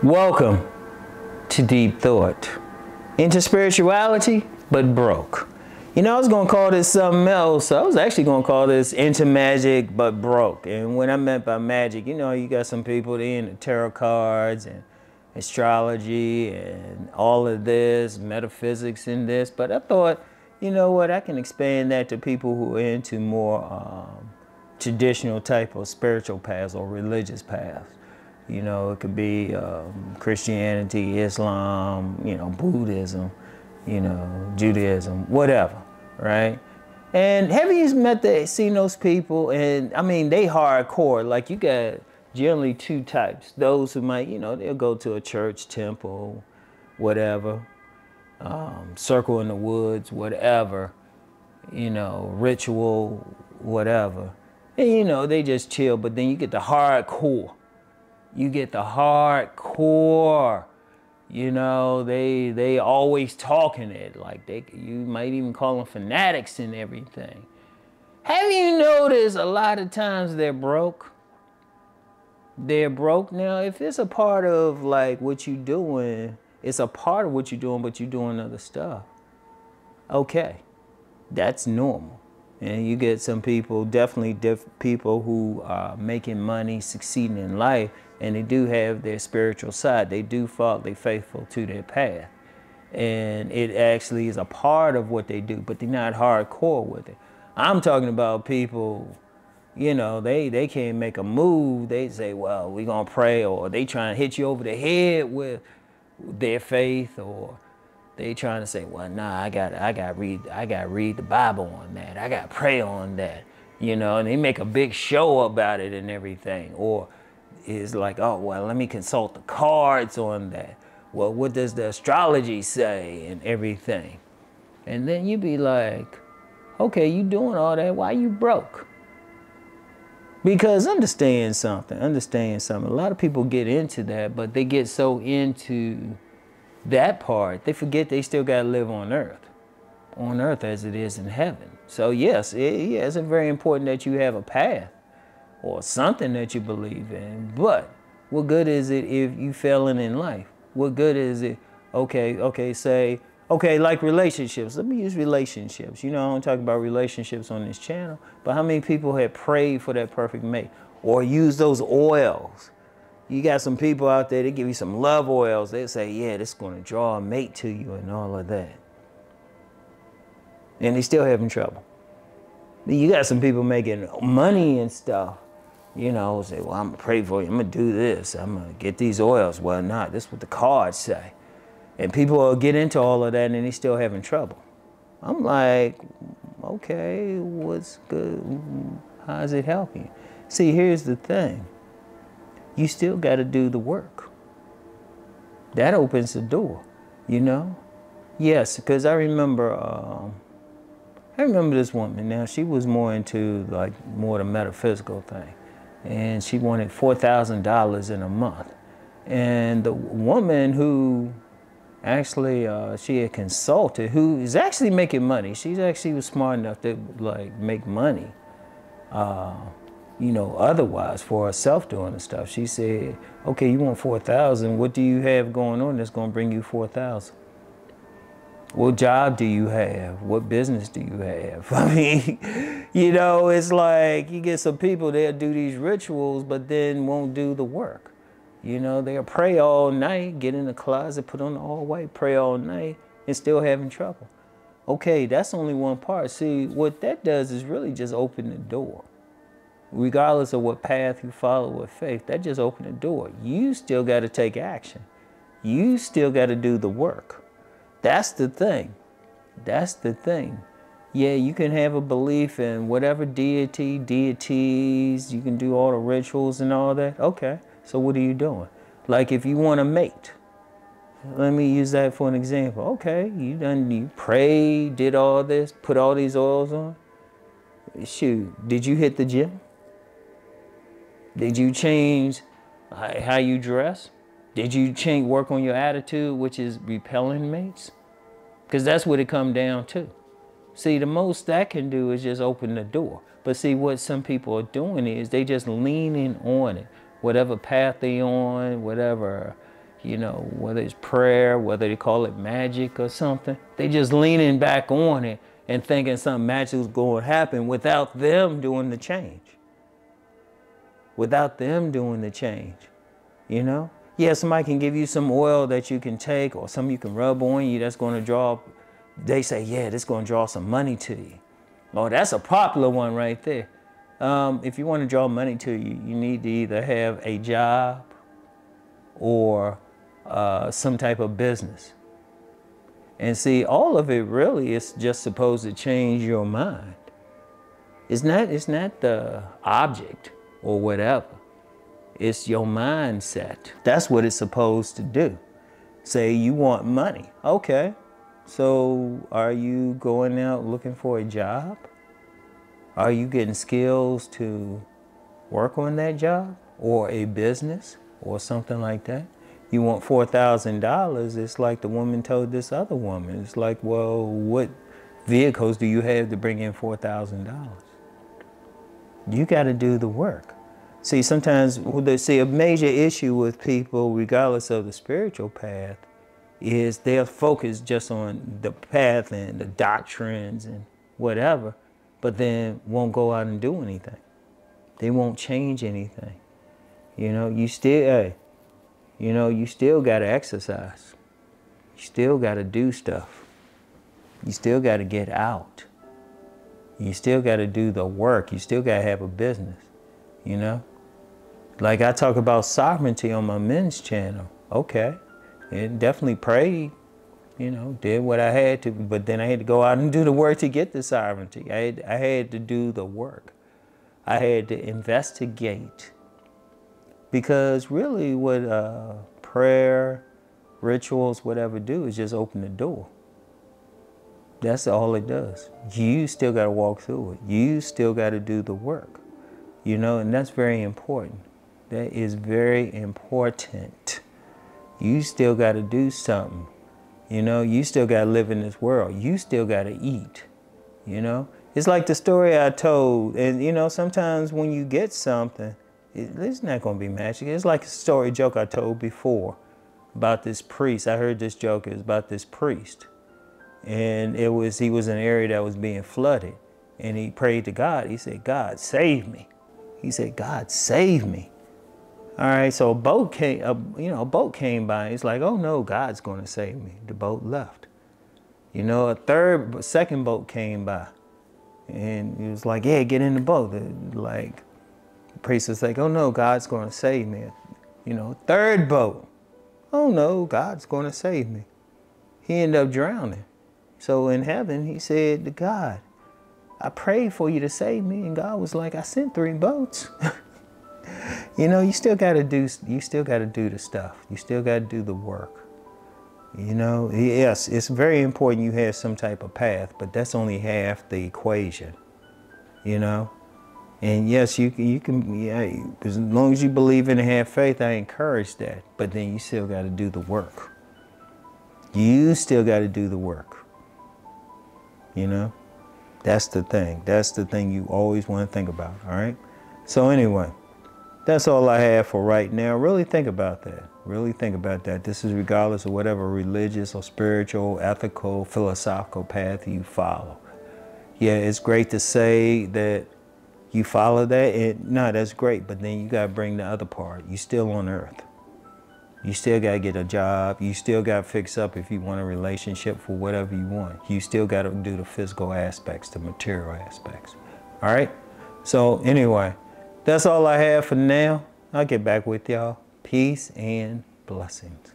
Welcome to Deep Thought. Into spirituality, but broke. You know, I was going to call this something else. I was actually going to call this into magic, but broke. And what I meant by magic, you know, you got some people, they into tarot cards and astrology and all of this, metaphysics and this. But I thought, you know what, I can expand that to people who are into more traditional type of spiritual paths or religious paths. You know, it could be Christianity, Islam, you know, Buddhism, you know, Judaism, whatever, right? And have you seen those people? And I mean, they hardcore. Like, you got generally two types. Those who might, you know, they'll go to a church, temple, whatever, circle in the woods, whatever, you know, ritual, whatever. And, you know, they just chill. But then you get the hardcore. You get the hardcore, you know, they always talking it, like you might even call them fanatics and everything. Have you noticed a lot of times they're broke? They're broke. Now, if it's a part of like what you're doing, it's a part of what you're doing, but you're doing other stuff. Okay, that's normal. And you get some people, definitely people who are making money, succeeding in life, and they do have their spiritual side. They do fall, they're faithful to their path. And it actually is a part of what they do, but they're not hardcore with it. I'm talking about people, you know, they can't make a move. They say, well, we're gonna pray, or they trying to hit you over the head with their faith, or they trying to say, well, nah, I got read the Bible on that. I got pray on that, you know, and they make a big show about it and everything. Or it's like, oh, well, let me consult the cards on that. Well, what does the astrology say and everything? And then you be like, okay, you doing all that, why you broke? Because understand something. A lot of people get into that, but they get so into that part, they forget they still got to live on earth as it is in heaven. So yes, it's very important that you have a path or something that you believe in. But what good is it if you failing in life? What good is it? Okay, like relationships. Let me use relationships. You know, I don't talk about relationships on this channel, but how many people have prayed for that perfect mate or use those oils? You got some people out there, they give you some love oils. They say, yeah, this is going to draw a mate to you and all of that. And they still having trouble. You got some people making money and stuff. You know, say, well, I'm going to pray for you. I'm going to do this. I'm going to get these oils. Well, not. This is what the cards say. And people will get into all of that and they still having trouble. I'm like, okay, what's good? How does it help you? See, here's the thing. You still got to do the work. That opens the door, you know? Yes, because I remember this woman. Now, she was more into like more the metaphysical thing. And she wanted $4,000 in a month. And the woman who actually she had consulted, who is actually making money. She actually was smart enough to like make money. You know, otherwise for herself doing the stuff. She said, okay, you want 4,000. What do you have going on that's going to bring you 4,000? What job do you have? What business do you have? I mean, you know, it's like you get some people, they'll do these rituals, but then won't do the work. You know, they'll pray all night, get in the closet, put on all white, pray all night, and still having trouble. Okay, that's only one part. See, what that does is really just open the door. Regardless of what path you follow with faith, that just opened the door. You still got to take action. You still got to do the work. That's the thing. That's the thing. Yeah, you can have a belief in whatever deities, you can do all the rituals and all that. Okay, so what are you doing? Like if you want a mate, let me use that for an example. Okay, you prayed, did all this, put all these oils on. Shoot, did you hit the gym? Did you change how you dress? Did you work on your attitude, which is repelling mates? Because that's what it comes down to. See, the most that can do is just open the door. But see, what some people are doing is they just leaning on it. Whatever path they on, whatever, you know, whether it's prayer, whether they call it magic or something. They just leaning back on it and thinking something magic is going to happen without them doing the change. Without them doing the change, you know? Yeah, somebody can give you some oil that you can take or something you can rub on you that's going to draw, they say, yeah, this is going to draw some money to you. Oh, that's a popular one right there. If you want to draw money to you, you need to either have a job or some type of business. And see, all of it really is just supposed to change your mind. It's not the object or whatever. It's your mindset. That's what it's supposed to do. Say you want money. Okay. So are you going out looking for a job? Are you getting skills to work on that job or a business or something like that? You want $4,000. It's like the woman told this other woman. It's like, well, what vehicles do you have to bring in $4,000? You got to do the work. See, sometimes a major issue with people, regardless of the spiritual path, is they're focused just on the path and the doctrines and whatever, but then won't go out and do anything. They won't change anything. You know, you still got to exercise. You still got to do stuff. You still got to get out. You still got to do the work. You still got to have a business, you know? Like I talk about sovereignty on my men's channel. Okay, and definitely prayed, you know, did what I had to, but then I had to go out and do the work to get the sovereignty. I had to do the work. I had to investigate. Because really what prayer, rituals, whatever do is just open the door. That's all it does. You still got to walk through it. You still got to do the work, you know, and that's very important. That is very important. You still got to do something. You know, you still got to live in this world. You still got to eat, you know. It's like the story I told. And, you know, sometimes when you get something, it's not going to be magic. It's like a joke I told before about this priest. I heard this joke. It was about this priest. And he was in an area that was being flooded. And he prayed to God. He said, God, save me. He said, God, save me. All right, so a boat came by. He's like, oh no, God's going to save me. The boat left. You know, a second boat came by. And he was like, yeah, get in the boat. Like, the priest was like, oh no, God's going to save me. You know, third boat. Oh no, God's going to save me. He ended up drowning. So in heaven, he said to God, I prayed for you to save me. And God was like, I sent 3 boats. You know, you still got to do the stuff. You still got to do the work. You know, yes, it's very important you have some type of path, but that's only half the equation, you know. And yes, you can, yeah, as long as you believe in and have faith, I encourage that. But then you still got to do the work. You still got to do the work, you know. That's the thing. That's the thing you always want to think about, all right? So anyway, that's all I have for right now. Really think about that. Really think about that. This is regardless of whatever religious or spiritual, ethical, philosophical path you follow. Yeah, it's great to say that you follow that. No, that's great. But then you got to bring the other part. You still on earth. You still got to get a job. You still got to fix up if you want a relationship for whatever you want. You still got to do the physical aspects, the material aspects. All right? So anyway, that's all I have for now. I'll get back with y'all. Peace and blessings.